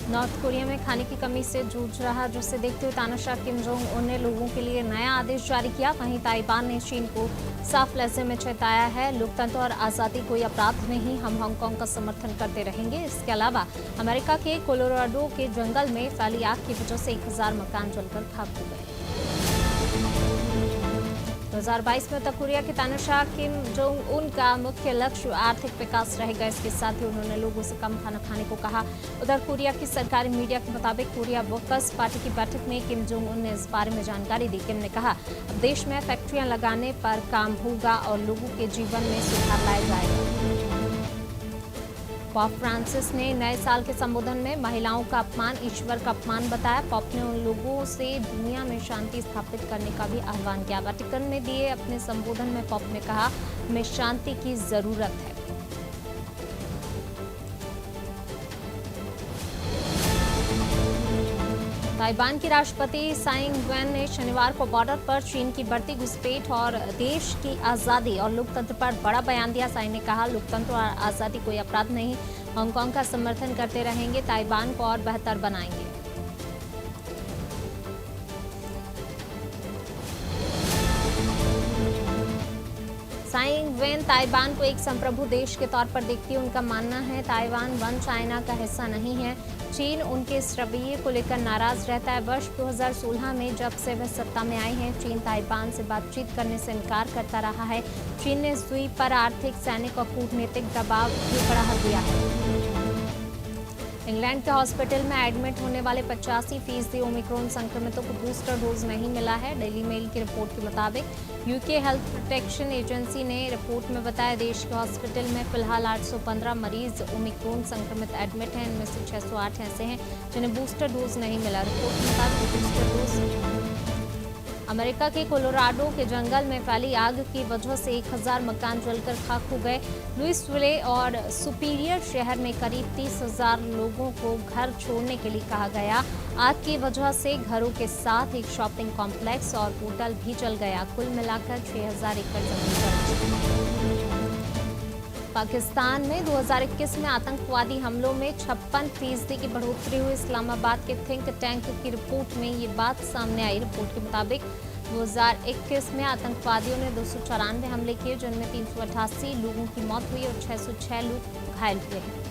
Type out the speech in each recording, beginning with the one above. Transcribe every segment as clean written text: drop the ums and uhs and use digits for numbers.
North Korea में खाने की कमी से जूझ रहा, जिसे देखते हुए तानाशाह किम जोंग उन ने लोगों के लिए नया आदेश जारी किया। वहीं ताइवान ने चीन को साफ लहजे में चेताया है, लोकतंत्र और आज़ादी कोई अपराध नहीं, हम हांगकांग का समर्थन करते रहेंगे। इसके अलावा अमेरिका के कोलोराडो के जंगल में फैली आग की वजह से 1000 मकान जलकर खाक हो गए। 2022 में उत्तर कोरिया के तानाशाह किम जोंग उन का मुख्य लक्ष्य आर्थिक विकास रहेगा। इसके साथ ही उन्होंने लोगों से कम खाना खाने को कहा। उधर कोरिया की सरकारी मीडिया के मुताबिक कोरिया वर्कर्स पार्टी की बैठक में किम जोंग उन ने इस बारे में जानकारी दी। किम ने कहा, अब देश में फैक्ट्रियां लगाने पर काम होगा और लोगों के जीवन में सुधार लाया जाएगा। पॉप फ्रांसिस ने नए साल के संबोधन में महिलाओं का अपमान ईश्वर का अपमान बताया। पॉप ने उन लोगों से दुनिया में शांति स्थापित करने का भी आह्वान किया। वेटिकन में दिए अपने संबोधन में पॉप ने कहा, हमें शांति की जरूरत है। ताइवान की राष्ट्रपति साई इंग-वेन ने शनिवार को बॉर्डर पर चीन की बढ़ती घुसपैठ और देश की आज़ादी और लोकतंत्र पर बड़ा बयान दिया। साई ने कहा, लोकतंत्र और आज़ादी कोई अपराध नहीं, हांगकांग का समर्थन करते रहेंगे, ताइवान को और बेहतर बनाएंगे। साई इंग-वेन ताइवान को एक संप्रभु देश के तौर पर देखती है। उनका मानना है ताइवान वन चाइना का हिस्सा नहीं है। चीन उनके इस रवैये को लेकर नाराज रहता है। वर्ष 2016 में जब से वह सत्ता में आई हैं, चीन ताइवान से बातचीत करने से इनकार करता रहा है। चीन ने इस द्वीप पर आर्थिक, सैनिक और कूटनीतिक दबाव भी बढ़ा दिया है। इंग्लैंड के हॉस्पिटल में एडमिट होने वाले 85% ओमिक्रॉन संक्रमितों को बूस्टर डोज नहीं मिला है। डेली मेल की रिपोर्ट के मुताबिक यूके हेल्थ प्रोटेक्शन एजेंसी ने रिपोर्ट में बताया, देश के हॉस्पिटल में फिलहाल 815 मरीज ओमिक्रॉन संक्रमित एडमिट हैं। इनमें से 608 ऐसे हैं जिन्हें बूस्टर डोज नहीं मिला। रिपोर्ट के मुताबिक बूस्टर डोज अमेरिका के कोलोराडो के जंगल में फैली आग की वजह से 1000 मकान जलकर खाक हो गए। लुइसविले और सुपीरियर शहर में करीब 30,000 लोगों को घर छोड़ने के लिए कहा गया। आग की वजह से घरों के साथ एक शॉपिंग कॉम्प्लेक्स और होटल भी जल गया। कुल मिलाकर 6000 एकड़ जमीन जल। पाकिस्तान में 2021 में आतंकवादी हमलों में 56% की बढ़ोतरी हुई। इस्लामाबाद के थिंक टैंक की रिपोर्ट में ये बात सामने आई। रिपोर्ट के मुताबिक 2021 में आतंकवादियों ने 294 हमले किए, जिनमें 388 लोगों की मौत हुई और 606 लोग घायल हुए हैं।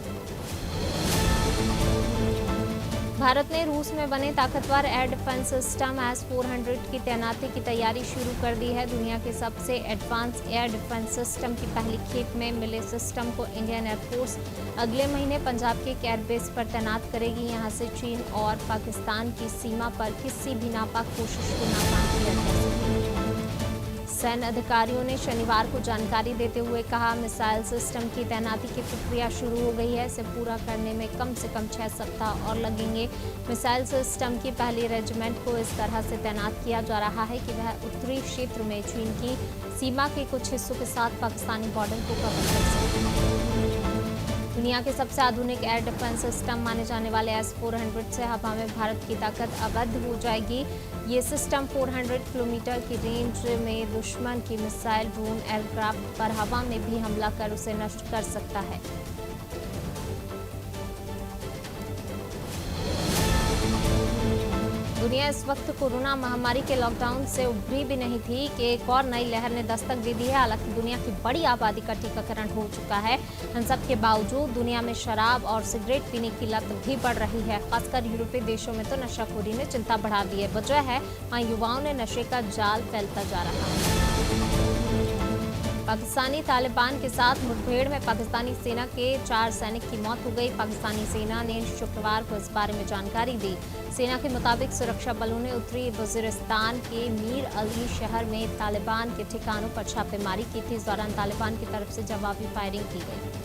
भारत ने रूस में बने ताकतवर एयर डिफेंस सिस्टम S-400 की तैनाती की तैयारी शुरू कर दी है। दुनिया के सबसे एडवांस एयर डिफेंस सिस्टम की पहली खेप में मिले सिस्टम को इंडियन एयरफोर्स अगले महीने पंजाब के एक एयरबेस पर तैनात करेगी। यहां से चीन और पाकिस्तान की सीमा पर किसी भी नापाक कोशिश को नाकाम किया जा सकेगा। सैन्य अधिकारियों ने शनिवार को जानकारी देते हुए कहा, मिसाइल सिस्टम की तैनाती की प्रक्रिया शुरू हो गई है। इसे पूरा करने में कम से कम 6 सप्ताह और लगेंगे। मिसाइल सिस्टम की पहली रेजिमेंट को इस तरह से तैनात किया जा रहा है कि वह उत्तरी क्षेत्र में चीन की सीमा के कुछ हिस्सों के साथ पाकिस्तानी बॉर्डर को कवर कर सके। दुनिया के सबसे आधुनिक एयर डिफेंस सिस्टम माने जाने वाले S-400 से हवा में भारत की ताकत अवध हो जाएगी। ये सिस्टम 400 किलोमीटर की रेंज में दुश्मन की मिसाइल, ड्रोन, एयरक्राफ्ट पर हवा में भी हमला कर उसे नष्ट कर सकता है। दुनिया इस वक्त कोरोना महामारी के लॉकडाउन से उभरी भी नहीं थी कि एक और नई लहर ने दस्तक दे दी है। हालांकि दुनिया की बड़ी आबादी का टीकाकरण हो चुका है। इन सब के बावजूद दुनिया में शराब और सिगरेट पीने की लत भी बढ़ रही है। खासकर यूरोपीय देशों में तो नशाखोरी ने चिंता बढ़ा दी है। वजह है, वहाँ युवाओं ने नशे का जाल फैलता जा रहा है। पाकिस्तानी तालिबान के साथ मुठभेड़ में पाकिस्तानी सेना के 4 सैनिक की मौत हो गई। पाकिस्तानी सेना ने शुक्रवार को इस बारे में जानकारी दी। सेना के मुताबिक सुरक्षा बलों ने उत्तरी वजीरिस्तान के मीर अली शहर में तालिबान के ठिकानों पर छापेमारी की थी। इस दौरान तालिबान की तरफ से जवाबी फायरिंग की गई।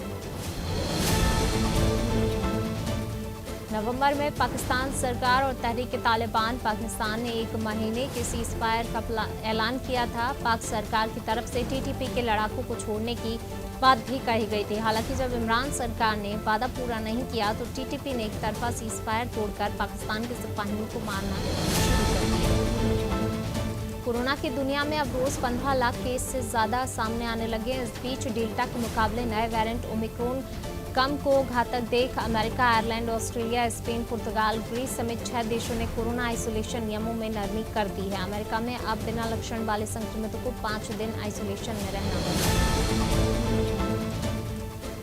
नवंबर में पाकिस्तान सरकार और तहरीक तालिबान पाकिस्तान ने 1 महीने के सीज़फायर का ऐलान किया था। पाक सरकार की तरफ से TTP के लड़ाकों को छोड़ने की बात भी कही गई थी। हालांकि जब इमरान सरकार ने वादा पूरा नहीं किया तो TTP ने एक तरफा सीज़फायर तोड़कर पाकिस्तान के सिपाहियों को मारना शुरू कर दिया। कोरोना की दुनिया में अब रोज 15 लाख केस से ज्यादा सामने आने लगे। इस बीच डेल्टा के मुकाबले नए वेरिएंट ओमिक्रॉन कम को घातक देख अमेरिका, आयरलैंड, ऑस्ट्रेलिया, स्पेन, पुर्तगाल, ग्रीस समेत 6 देशों ने कोरोना आइसोलेशन नियमों में नरमी कर दी है। अमेरिका में अब बिना लक्षण वाले संक्रमितों को 5 दिन आइसोलेशन में रहना होगा।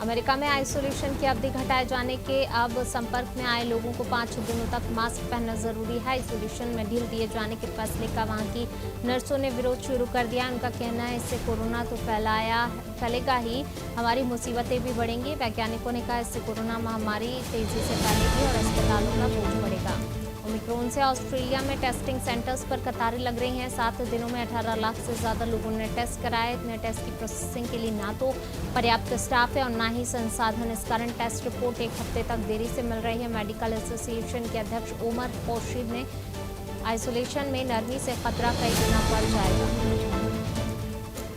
अमेरिका में आइसोलेशन की अवधि घटाए जाने के अब संपर्क में आए लोगों को 5 दिनों तक मास्क पहनना जरूरी है। आइसोलेशन में ढील दिए जाने के फैसले का वहां की नर्सों ने विरोध शुरू कर दिया। उनका कहना है इससे कोरोना तो फैलेगा ही, हमारी मुसीबतें भी बढ़ेंगी। वैज्ञानिकों ने कहा इससे कोरोना महामारी तेजी से फैलेगी और अस्पतालों का बोझ बढ़ेगा। ओमिक्रॉन से ऑस्ट्रेलिया में टेस्टिंग सेंटर्स पर कतारें लग रही हैं। 7 दिनों में 18 लाख से ज्यादा लोगों ने टेस्ट कराए। इतने टेस्ट की प्रोसेसिंग के लिए ना तो पर्याप्त स्टाफ है और ना ही संसाधन। इस कारण टेस्ट रिपोर्ट 1 हफ्ते तक देरी से मिल रही है। मेडिकल एसोसिएशन के अध्यक्ष उमर खुर्शीद ने आइसोलेशन में नरमी से खतरा कई गुना बढ़ जाएगा।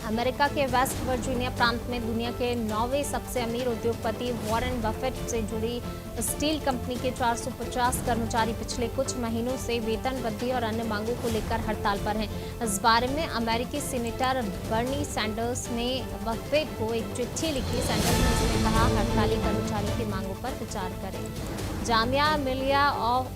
अमेरिका के वेस्ट वर्जीनिया प्रांत में दुनिया के 9वें सबसे अमीर उद्योगपति वॉरेन बफेट से जुड़ी स्टील कंपनी के 450 कर्मचारी पिछले कुछ महीनों से वेतन वृद्धि और अन्य मांगों को लेकर हड़ताल पर हैं। इस बारे में अमेरिकी सीनेटर बर्नी सैंडर्स ने बफेट को एक चिट्ठी लिखी। सैंडर्स ने इसमें कहा हड़ताली कर्मचारियों की मांगों पर विचार करें। जामिया मिलिया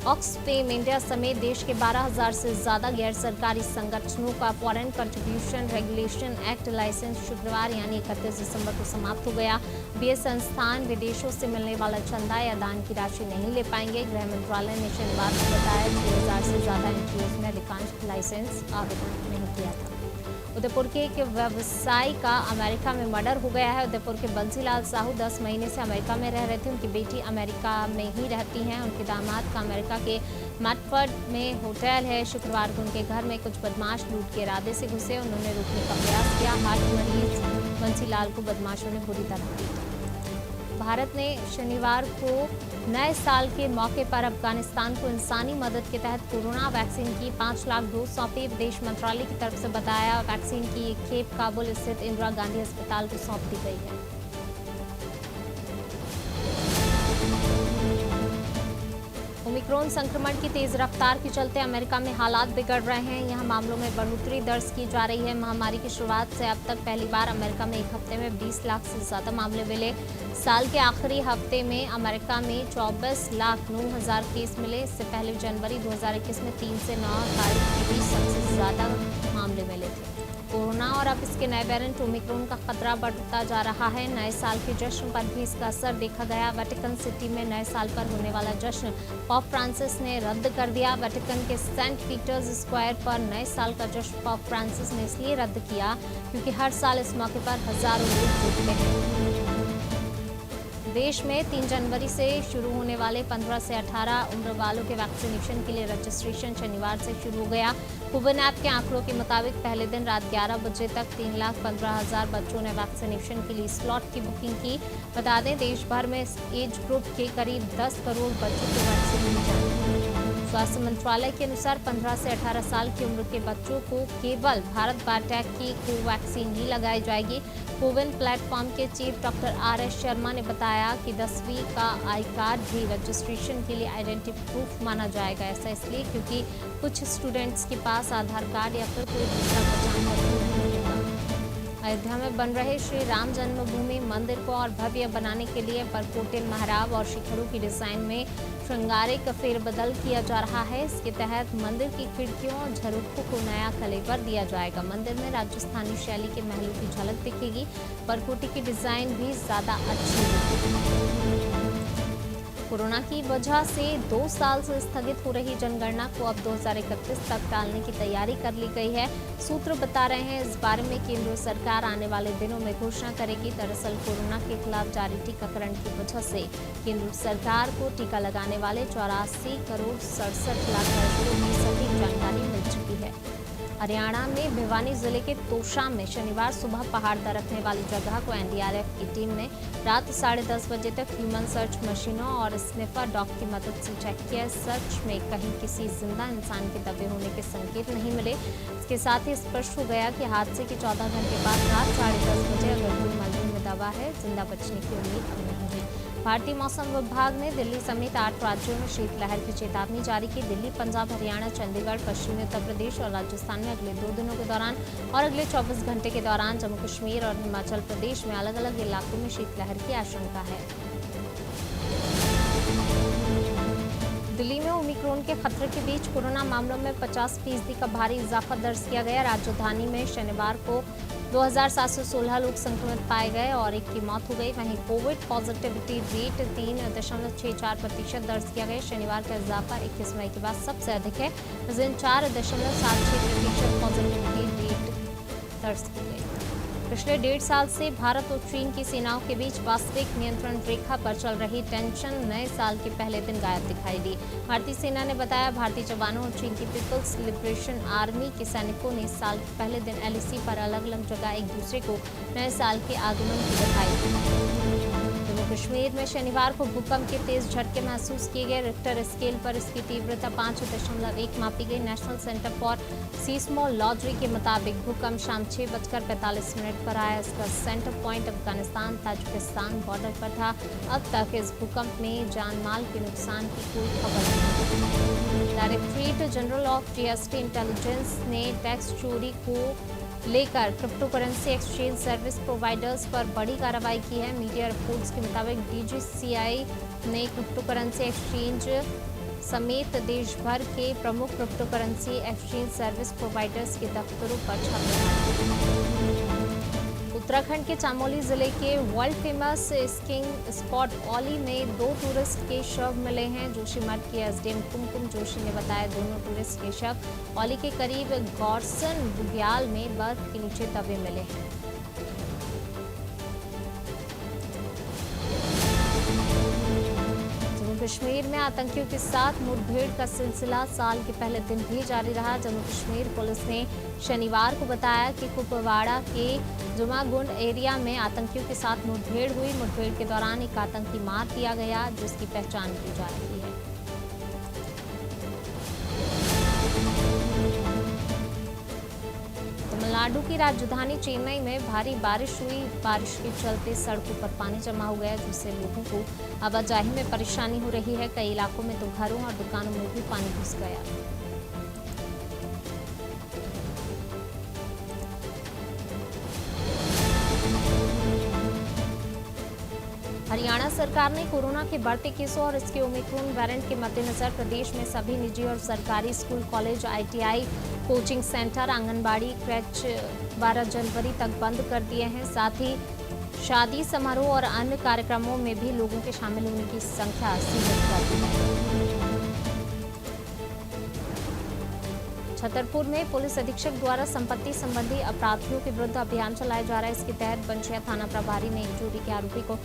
ऑक्सफेम इंडिया समेत देश के 12,000 से ज्यादा गैर सरकारी संगठनों का foreign contribution regulation act licence शुक्रवार यानी 31 दिसंबर को समाप्त हो गया। ये संस्थान विदेशों से मिलने वाला चंदा या दान की राशि नहीं ले पाएंगे। गृह मंत्रालय ने शनिवार को बताया 6,000 से ज्यादा एनजीओ में अधिकांश लाइसेंस आवेदन नहीं किया था। उदयपुर के एक व्यवसायी का अमेरिका में मर्डर हो गया है। उदयपुर के बंसीलाल साहू 10 महीने से अमेरिका में रह रहे थे। उनकी बेटी अमेरिका में ही रहती हैं। उनके दामाद का अमेरिका के मैटफर्ड में होटल है। शुक्रवार को उनके घर में कुछ बदमाश लूट के इरादे से घुसे। उन्होंने रोकने का प्रयास किया। हार्ट मरीज बंसीलाल को बदमाशों ने बुरी तरह पीटा। भारत ने शनिवार को नए साल के मौके पर अफगानिस्तान को इंसानी मदद के तहत कोरोना वैक्सीन की 5 लाख डोज सौंपी। विदेश मंत्रालय की तरफ से बताया वैक्सीन की एक खेप काबुल स्थित इंदिरा गांधी अस्पताल को सौंप दी गई है। ओमिक्रॉन संक्रमण की तेज रफ्तार के चलते अमेरिका में हालात बिगड़ रहे हैं। यहाँ मामलों में बढ़ोतरी दर्ज की जा रही है। महामारी की शुरुआत से अब तक पहली बार अमेरिका में एक हफ्ते में 20 लाख से ज्यादा मामले मिले। साल के आखिरी हफ्ते में अमेरिका में 24,09,000 केस मिले। इससे पहले जनवरी 2021 में 3 से 9 तारीख के बीच सबसे ज्यादा मामले मिले थे। कोरोना और अब इसके नए वेरिएंट ओमिक्रॉन का खतरा बढ़ता जा रहा है। नए साल के जश्न पर भी इसका असर देखा गया। वेटिकन सिटी में नए साल पर होने वाला जश्न पोप फ्रांसिस ने रद्द कर दिया। वेटिकन के सेंट पीटर्स स्क्वायर पर नए साल का जश्न पोप फ्रांसिस ने इसलिए रद्द किया क्योंकि हर साल इस मौके पर हजारों लोग जुटते हैं। देश में 3 जनवरी से शुरू होने वाले 15 से 18 उम्र वालों के वैक्सीनेशन के लिए रजिस्ट्रेशन शनिवार से शुरू हो गया। कोविन ऐप के आंकड़ों के मुताबिक पहले दिन रात 11 बजे तक 3,15,000 बच्चों ने वैक्सीनेशन के लिए स्लॉट की बुकिंग की। बता दें देश भर में इस एज ग्रुप के करीब 10 करोड़ बच्चों को वैक्सीन दी जाएगी। स्वास्थ्य मंत्रालय के अनुसार 15 से 18 साल की उम्र के बच्चों को केवल भारत बायोटेक की कोवैक्सीन ही लगाई जाएगी। कोविन प्लेटफॉर्म के चीफ डॉक्टर RS शर्मा ने बताया कि 10वीं का आई कार्ड भी रजिस्ट्रेशन के लिए आइडेंटिटी प्रूफ माना जाएगा। ऐसा इसलिए क्योंकि कुछ स्टूडेंट्स के पास आधार कार्ड या फिर कोई दूसरा पहचान पत्र नहीं होगा। अयोध्या में बन रहे श्री राम जन्मभूमि मंदिर को और भव्य बनाने के लिए परकोटे, महराब और शिखरों की डिजाइन में श्रृंगारिक फेरबदल किया जा रहा है। इसके तहत मंदिर की खिड़कियों और झरोखों को नया कलेवर दिया जाएगा। मंदिर में राजस्थानी शैली के महलों की झलक दिखेगी। परकोटे की डिजाइन भी ज्यादा अच्छी होगी। कोरोना की वजह से 2 साल से स्थगित हो रही जनगणना को अब 2031 तक टालने की तैयारी कर ली गई है। सूत्र बता रहे हैं इस बारे में केंद्र सरकार आने वाले दिनों में घोषणा करेगी। दरअसल कोरोना के खिलाफ जारी टीकाकरण की वजह से केंद्र सरकार को टीका लगाने वाले 84 करोड़ 67 लाख दर्शकों की सटीक जानकारी मिल चुकी है। हरियाणा में भिवानी जिले के तोशा में शनिवार सुबह पहाड़ दरकने वाली जगह को NDRF की टीम ने रात 10:30 बजे तक ह्यूमन सर्च मशीनों और स्निफर डॉग की मदद से चेक किया। सर्च में कहीं किसी जिंदा इंसान के दबे होने के संकेत नहीं मिले। इसके साथ ही स्पष्ट हो गया कि हादसे के 14 घंटे बाद रात 10:30 बजे अगर कोई मलबे में दबा है, जिंदा बचने की उम्मीद अब नहीं है। भारतीय मौसम विभाग ने दिल्ली समेत 8 राज्यों में शीतलहर की चेतावनी जारी की। दिल्ली, पंजाब, हरियाणा, चंडीगढ़, पश्चिमी उत्तर प्रदेश और राजस्थान में अगले 2 दिनों के दौरान और अगले 24 घंटे के दौरान जम्मू कश्मीर और हिमाचल प्रदेश में अलग अलग इलाकों में शीतलहर की आशंका है। दिल्ली में ओमिक्रॉन के खतरे के बीच कोरोना मामलों में 50% का भारी इजाफा दर्ज किया गया। राजधानी में शनिवार को 2716 लोग संक्रमित पाए गए और एक की मौत हो गई। वहीं कोविड पॉजिटिविटी रेट 3.64% दर्ज किया गया। शनिवार का इजाफा 21 मई के बाद सबसे अधिक है। इस दिन 4.76% पॉजिटिविटी रेट दर्ज की गई। पिछले 1.5 साल से भारत और चीन की सेनाओं के बीच वास्तविक नियंत्रण रेखा पर चल रही टेंशन नए साल के पहले दिन गायब दिखाई दी। भारतीय सेना ने बताया, भारतीय जवानों और चीन की पीपल्स लिबरेशन आर्मी के सैनिकों ने इस साल के पहले दिन एलएसी पर अलग अलग जगह एक दूसरे को नए साल के आगमन की बधाई दी। जम्मू कश्मीर में शनिवार को भूकंप के तेज झटके महसूस किए गए। रिक्टर स्केल पर इसकी तीव्रता 5.1 मापी गई। नेशनल सेंटर फॉर सीस्मोलॉजी के मुताबिक भूकंप शाम 6:45 पर आया। इसका centre point Afghanistan Tajikistan border पर था। अब तक इस भूकंप में जान माल के नुकसान की कोई खबर नहीं। Directorate general of GST intelligence ने टैक्स चोरी को लेकर क्रिप्टोकरेंसी एक्सचेंज सर्विस प्रोवाइडर्स पर बड़ी कार्रवाई की है। मीडिया रिपोर्ट्स के मुताबिक डीजीसीआई ने क्रिप्टोकरेंसी एक्सचेंज समेत देश भर के प्रमुख क्रिप्टोकरेंसी एक्सचेंज सर्विस प्रोवाइडर्स के दफ्तरों पर छापे मारे। उत्तराखंड के चमोली जिले के world famous skiing spot Auli में 2 टूरिस्ट के शव मिले हैं। जोशीमठ के एसडीएम कुमकुम जोशी ने बताया, दोनों टूरिस्ट के शव औली के करीब गौरसन बुग्याल में बर्फ के नीचे दबे मिले हैं। कश्मीर में आतंकियों के साथ मुठभेड़ का सिलसिला साल के पहले दिन भी जारी रहा। जम्मू कश्मीर पुलिस ने शनिवार को बताया कि कुपवाड़ा के जुमागुंड एरिया में आतंकियों के साथ मुठभेड़ हुई। मुठभेड़ के दौरान एक आतंकी मार दिया गया, जिसकी पहचान की जा रही है। तमिलनाडु की राजधानी चेन्नई में भारी बारिश हुई। बारिश के चलते सड़कों पर पानी जमा हो गया, जिससे लोगों को आवाजाही में परेशानी हो रही है। कई इलाकों में तो घरों और दुकानों में भी पानी घुस गया। हरियाणा सरकार ने कोरोना के बढ़ते केसों और इसके ओमिक्रॉन वेरिएंट के मद्देनजर प्रदेश में सभी निजी और सरकारी school, college, ITI, coaching centre, anganwadi, क्रैच 12 जनवरी तक बंद कर दिए हैं। साथ ही शादी समारोह और अन्य कार्यक्रमों में भी लोगों के शामिल होने की संख्या सीमित कर दी है। छतरपुर में पुलिस अधीक्षक द्वारा संपत्ति संबंधी अपराधियों के विरुद्ध अभियान चलाया जा रहा है। इसके तहत बंशिया थाना प्रभारी ने एक चोरी के आरोपी को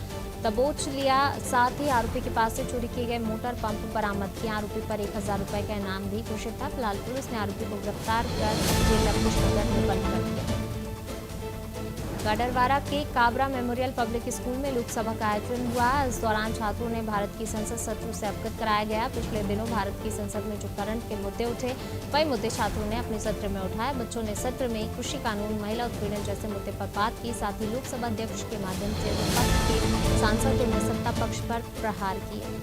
दबोच लिया। साथ ही आरोपी के पास से चोरी किए गए मोटर पंप बरामद किया। आरोपी पर 1000 रुपए का इनाम भी घोषित था। फिलहाल पुलिस ने आरोपी को गिरफ्तार कर जेल नगर में बंद कर दिया। गाडरवारा के काबरा मेमोरियल पब्लिक स्कूल में लोकसभा का आयोजन हुआ। इस दौरान छात्रों ने भारत की संसद सत्रों से अवगत कराया गया। पिछले दिनों भारत की संसद में जो करंट के मुद्दे उठे, वही मुद्दे छात्रोों ने अपने सत्र में उठाए। बच्चों ने सत्र में कृषि कानून, महिला उत्पीड़न जैसे मुद्दे पर बात की। साथ ही लोकसभा अध्यक्ष के माध्यम से विपक्ष के सांसदों ने सत्ता पक्ष पर प्रहार किए।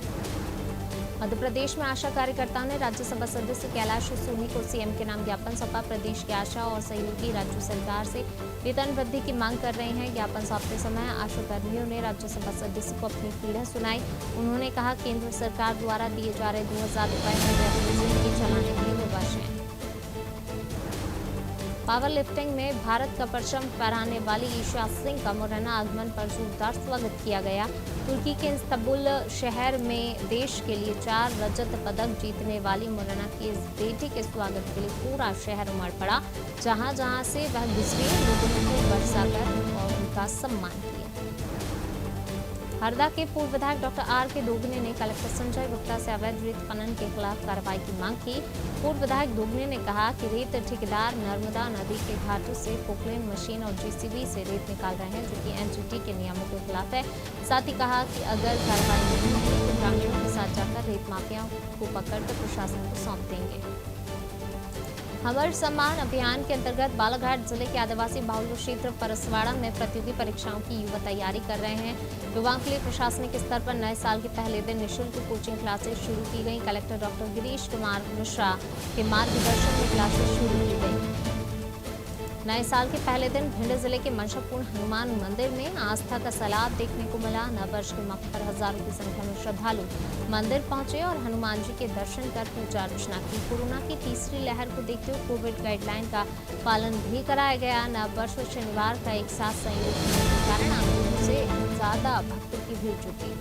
मध्य प्रदेश में आशा कार्यकर्ताओं ने राज्यसभा सदस्य कैलाश सोनी को सीएम के नाम ज्ञापन सौंपा। प्रदेश की आशा और सहयोगी राज्य सरकार से वेतन वृद्धि की मांग कर रहे हैं। ज्ञापन सौंपते समय आशा कर्मियों ने राज्यसभा सदस्य को अपनी पीड़ा सुनाई। उन्होंने कहा, केंद्र सरकार द्वारा दिए जा रहे 2000 रुपए में वे अपनी जिंदगी चलाने के लिए विवश हैं। पावर लिफ्टिंग में भारत का परचम फहराने वाली ईशा सिंह का मुरैना आगमन पर जोरदार स्वागत किया गया। तुर्की के इस्तांबुल शहर में देश के लिए 4 रजत पदक जीतने वाली मुरैना की इस बेटी के स्वागत के लिए पूरा शहर उमड़ पड़ा। जहां जहां से वह गुजरी, लोगों ने खूब बरसाकर और उनका सम्मान किया। हरदा के पूर्व विधायक डॉक्टर आर के दोगने ने कलेक्टर संजय गुप्ता से अवैध रेत खनन के खिलाफ कार्रवाई की मांग की। पूर्व विधायक दोगने ने कहा कि रेत ठेकेदार नर्मदा नदी के घाटों से पोकलेन मशीन और जेसीबी से रेत निकाल रहे हैं, जो कि एनजीटी के नियमों के खिलाफ है। साथ ही कहा कि अगर कार्रवाई नहीं हुई तो ग्रामीणों के साथ जाकर रेत माफियाओं को पकड़कर प्रशासन को सौंप देंगे। हमर सम्मान अभियान के अंतर्गत बालाघाट जिले के आदिवासी बाहुल्य क्षेत्र परसवाड़ा में प्रतियोगी परीक्षाओं की युवा तैयारी कर रहे हैं। युवाओं के लिए प्रशासनिक स्तर पर नए साल के पहले दिन निःशुल्क कोचिंग क्लासेस शुरू की गई। कलेक्टर डॉक्टर गिरीश कुमार मिश्रा के मार्गदर्शन में क्लासेस शुरू की गई। नए साल के पहले दिन भिंड जिले के मंशपूर्ण हनुमान मंदिर में आस्था का सैलाब देखने को मिला। नववर्ष के मौके पर हजारों की संख्या में श्रद्धालु मंदिर पहुंचे और हनुमान जी के दर्शन कर पूजा अर्चना की। कोरोना की तीसरी लहर को देखते हुए कोविड गाइडलाइन का पालन भी कराया गया। नववर्ष और शनिवार का एक साथ संयोग होने के कारण आमतौर से ज्यादा भक्तों की भीड़ जुटी।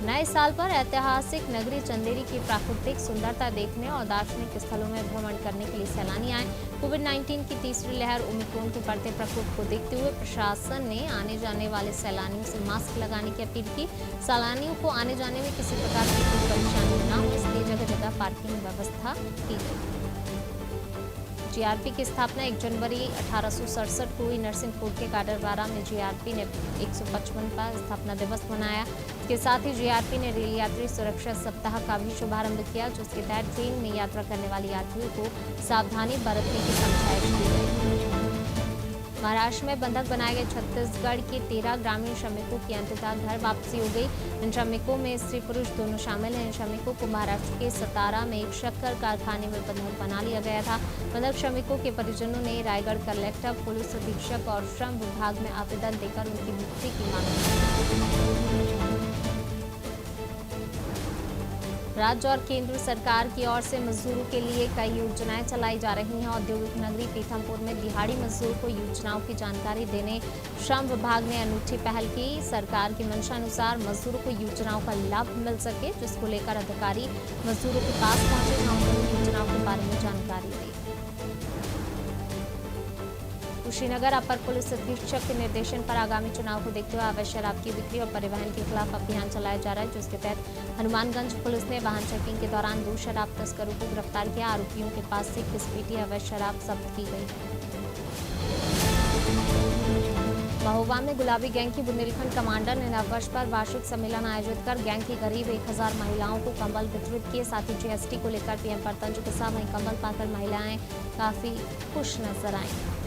नए साल पर ऐतिहासिक नगरी चंदेरी की प्राकृतिक सुंदरता देखने और दार्शनिक स्थलों में भ्रमण करने के लिए सैलानी आए। कोविड-19 की तीसरी लहर ओमिक्रॉन के बढ़ते प्रकोप को देखते हुए प्रशासन ने आने जाने वाले सैलानियों से मास्क लगाने की अपील की। सैलानियों को आने जाने में किसी प्रकार की कोई परेशानी न हो, इसलिए जगह जगह पार्किंग व्यवस्था की गई। जीआरपी की स्थापना 1 जनवरी 1867 को हुई। नरसिंहपुर के काडरवारा में जीआरपी ने 155वां स्थापना दिवस मनाया। इसके साथ ही जीआरपी ने रेल यात्री सुरक्षा सप्ताह का भी शुभारंभ किया, जिसके तहत ट्रेन में यात्रा करने वाले यात्रियों को सावधानी बरतने की समझाइश दी गई। महाराष्ट्र में बंधक बनाए गए छत्तीसगढ़ के 13 ग्रामीण श्रमिकों की अंततः घर वापसी हो गई। इन श्रमिकों में स्त्री पुरुष दोनों शामिल हैं। इन श्रमिकों को महाराष्ट्र के सतारा में एक शक्कर कारखाने में बंधक बना लिया गया था। बंधक श्रमिकों के परिजनों ने रायगढ़ कलेक्टर, पुलिस अधीक्षक और श्रम विभाग में आवेदन देकर उनकी मुक्ति की मांग की। राज्य और केंद्र सरकार की ओर से मजदूरों के लिए कई योजनाएं चलाई जा रही हैं। औद्योगिक नगरी पीथमपुर में दिहाड़ी मजदूर को योजनाओं की जानकारी देने श्रम विभाग ने अनूठी पहल की। सरकार की मंशा अनुसार मजदूरों को योजनाओं का लाभ मिल सके, जिसको लेकर अधिकारी मजदूरों के पास पहुंचे और उन्हें योजनाओं के बारे में जानकारी दी। कुशीनगर अपर पुलिस अधीक्षक के निर्देशन पर आगामी चुनाव को देखते हुए अवैध शराब की बिक्री और परिवहन के खिलाफ अभियान चलाया जा रहा है, जिसके तहत हनुमानगंज पुलिस ने वाहन चेकिंग के दौरान 2 शराब तस्करों को गिरफ्तार किया। आरोपियों के पास से 21 पेटी अवैध शराब जब्त की गई है। महोबा में गुलाबी गैंग की बुंदेलखंड कमांडर ने नववर्ष पर वार्षिक सम्मेलन आयोजित कर गैंग की करीब 1000 महिलाओं को कंबल वितरित किए। साथ ही जीएसटी को लेकर पीएम पर तंज कसा। वहीं कंबल पाकर महिलाएं काफी खुश नजर आईं।